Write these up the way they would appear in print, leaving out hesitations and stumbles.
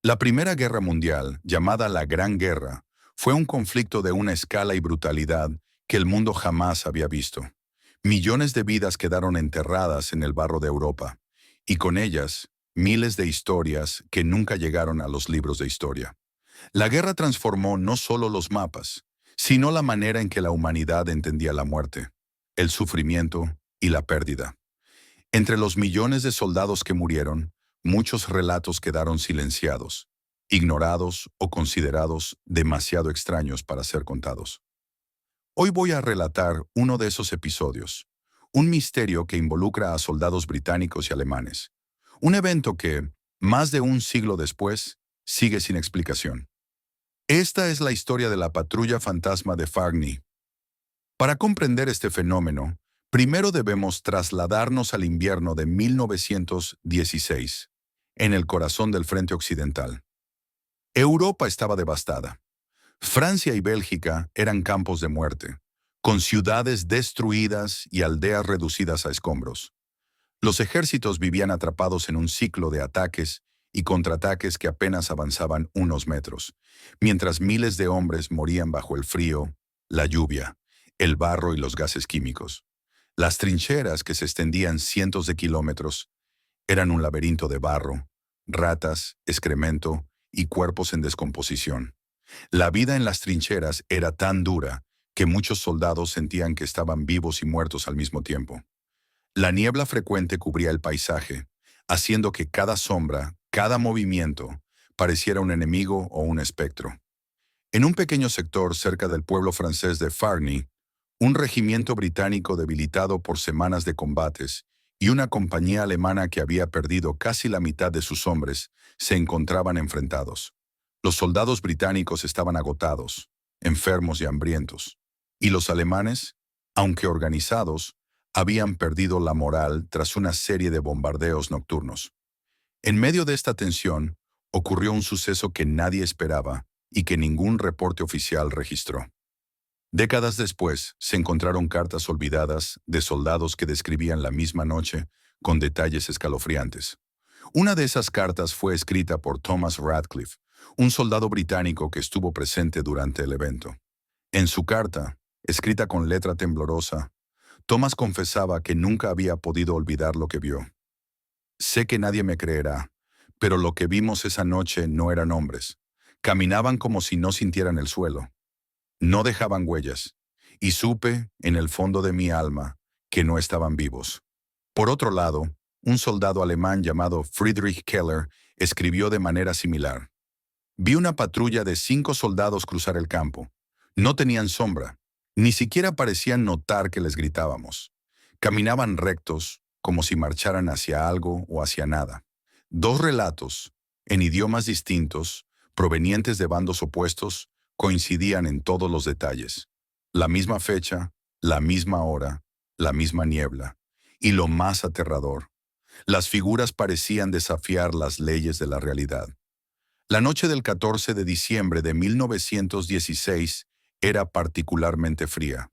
La Primera Guerra Mundial, llamada la Gran Guerra, fue un conflicto de una escala y brutalidad que el mundo jamás había visto. Millones de vidas quedaron enterradas en el barro de Europa, y con ellas, miles de historias que nunca llegaron a los libros de historia. La guerra transformó no solo los mapas, sino la manera en que la humanidad entendía la muerte, el sufrimiento y la pérdida. Entre los millones de soldados que murieron, muchos relatos quedaron silenciados, ignorados o considerados demasiado extraños para ser contados. Hoy voy a relatar uno de esos episodios, un misterio que involucra a soldados británicos y alemanes, un evento que, más de un siglo después, sigue sin explicación. Esta es la historia de la patrulla fantasma de Farney. Para comprender este fenómeno, primero debemos trasladarnos al invierno de 1916, en el corazón del frente occidental. Europa estaba devastada. Francia y Bélgica eran campos de muerte, con ciudades destruidas y aldeas reducidas a escombros. Los ejércitos vivían atrapados en un ciclo de ataques y contraataques que apenas avanzaban unos metros, mientras miles de hombres morían bajo el frío, la lluvia, el barro y los gases químicos. Las trincheras, que se extendían cientos de kilómetros, eran un laberinto de barro, ratas, excremento y cuerpos en descomposición. La vida en las trincheras era tan dura que muchos soldados sentían que estaban vivos y muertos al mismo tiempo. La niebla frecuente cubría el paisaje, haciendo que cada sombra, cada movimiento, pareciera un enemigo o un espectro. En un pequeño sector cerca del pueblo francés de Farney, un regimiento británico debilitado por semanas de combates y una compañía alemana que había perdido casi la mitad de sus hombres se encontraban enfrentados. Los soldados británicos estaban agotados, enfermos y hambrientos, y los alemanes, aunque organizados, habían perdido la moral tras una serie de bombardeos nocturnos. En medio de esta tensión, ocurrió un suceso que nadie esperaba y que ningún reporte oficial registró. Décadas después, se encontraron cartas olvidadas de soldados que describían la misma noche con detalles escalofriantes. Una de esas cartas fue escrita por Thomas Radcliffe, un soldado británico que estuvo presente durante el evento. En su carta, escrita con letra temblorosa, Thomas confesaba que nunca había podido olvidar lo que vio. Sé que nadie me creerá, pero lo que vimos esa noche no eran hombres. Caminaban como si no sintieran el suelo. No dejaban huellas, y supe, en el fondo de mi alma, que no estaban vivos. Por otro lado, un soldado alemán llamado Friedrich Keller escribió de manera similar. Vi una patrulla de 5 soldados cruzar el campo. No tenían sombra, ni siquiera parecían notar que les gritábamos. Caminaban rectos, como si marcharan hacia algo o hacia nada. 2 relatos, en idiomas distintos, provenientes de bandos opuestos, coincidían en todos los detalles. La misma fecha, la misma hora, la misma niebla. Y lo más aterrador, las figuras parecían desafiar las leyes de la realidad. La noche del 14 de diciembre de 1916 era particularmente fría.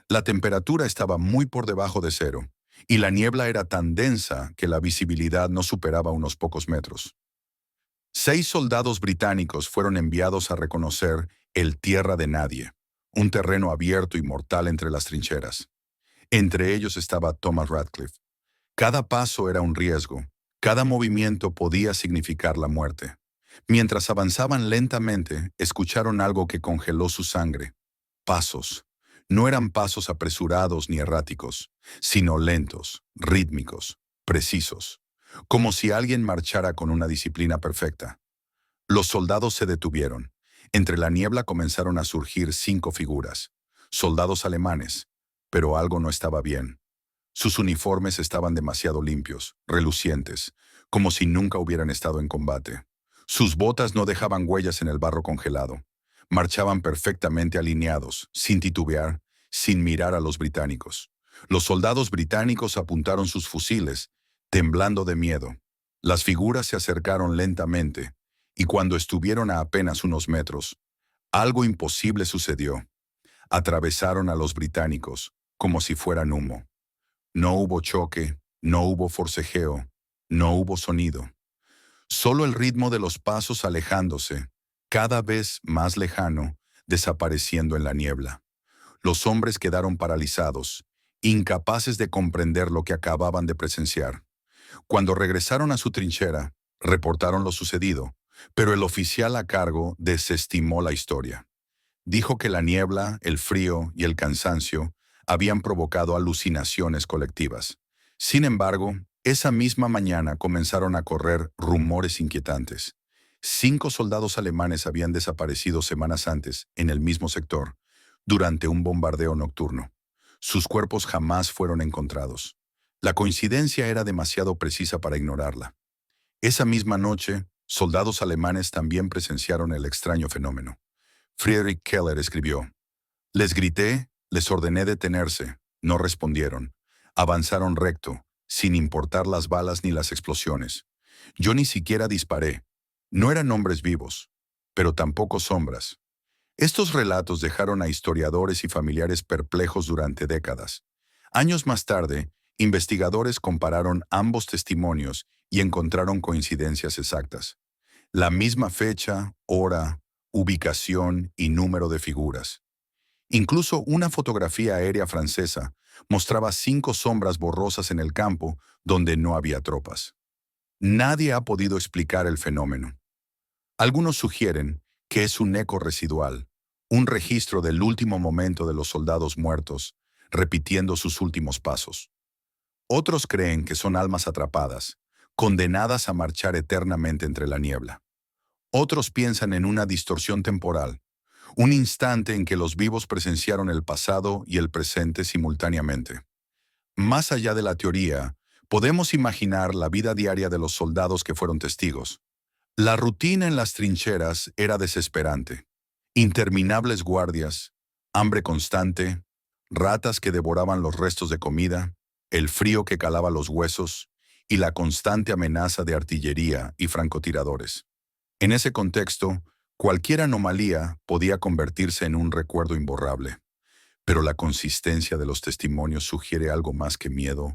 La temperatura estaba muy por debajo de cero, y la niebla era tan densa que la visibilidad no superaba unos pocos metros. 6 soldados británicos fueron enviados a reconocer el Tierra de Nadie, un terreno abierto y mortal entre las trincheras. Entre ellos estaba Thomas Radcliffe. Cada paso era un riesgo, cada movimiento podía significar la muerte. Mientras avanzaban lentamente, escucharon algo que congeló su sangre. Pasos. No eran pasos apresurados ni erráticos, sino lentos, rítmicos, precisos, como si alguien marchara con una disciplina perfecta. Los soldados se detuvieron. Entre la niebla comenzaron a surgir 5 figuras. Soldados alemanes, pero algo no estaba bien. Sus uniformes estaban demasiado limpios, relucientes, como si nunca hubieran estado en combate. Sus botas no dejaban huellas en el barro congelado. Marchaban perfectamente alineados, sin titubear, sin mirar a los británicos. Los soldados británicos apuntaron sus fusiles, temblando de miedo. Las figuras se acercaron lentamente, y cuando estuvieron a apenas unos metros, algo imposible sucedió. Atravesaron a los británicos, como si fueran humo. No hubo choque, no hubo forcejeo, no hubo sonido. Solo el ritmo de los pasos alejándose, cada vez más lejano, desapareciendo en la niebla. Los hombres quedaron paralizados, incapaces de comprender lo que acababan de presenciar. Cuando regresaron a su trinchera, reportaron lo sucedido, pero el oficial a cargo desestimó la historia. Dijo que la niebla, el frío y el cansancio habían provocado alucinaciones colectivas. Sin embargo, esa misma mañana comenzaron a correr rumores inquietantes. 5 soldados alemanes habían desaparecido semanas antes en el mismo sector, durante un bombardeo nocturno. Sus cuerpos jamás fueron encontrados. La coincidencia era demasiado precisa para ignorarla. Esa misma noche, soldados alemanes también presenciaron el extraño fenómeno. Friedrich Keller escribió: les grité, les ordené detenerse, no respondieron. Avanzaron recto, sin importar las balas ni las explosiones. Yo ni siquiera disparé. No eran hombres vivos, pero tampoco sombras. Estos relatos dejaron a historiadores y familiares perplejos durante décadas. Años más tarde, investigadores compararon ambos testimonios y encontraron coincidencias exactas. La misma fecha, hora, ubicación y número de figuras. Incluso una fotografía aérea francesa mostraba 5 sombras borrosas en el campo donde no había tropas. Nadie ha podido explicar el fenómeno. Algunos sugieren que es un eco residual, un registro del último momento de los soldados muertos, repitiendo sus últimos pasos. Otros creen que son almas atrapadas, condenadas a marchar eternamente entre la niebla. Otros piensan en una distorsión temporal, un instante en que los vivos presenciaron el pasado y el presente simultáneamente. Más allá de la teoría, podemos imaginar la vida diaria de los soldados que fueron testigos. La rutina en las trincheras era desesperante. Interminables guardias, hambre constante, ratas que devoraban los restos de comida, el frío que calaba los huesos y la constante amenaza de artillería y francotiradores. En ese contexto, cualquier anomalía podía convertirse en un recuerdo imborrable, pero la consistencia de los testimonios sugiere algo más que miedo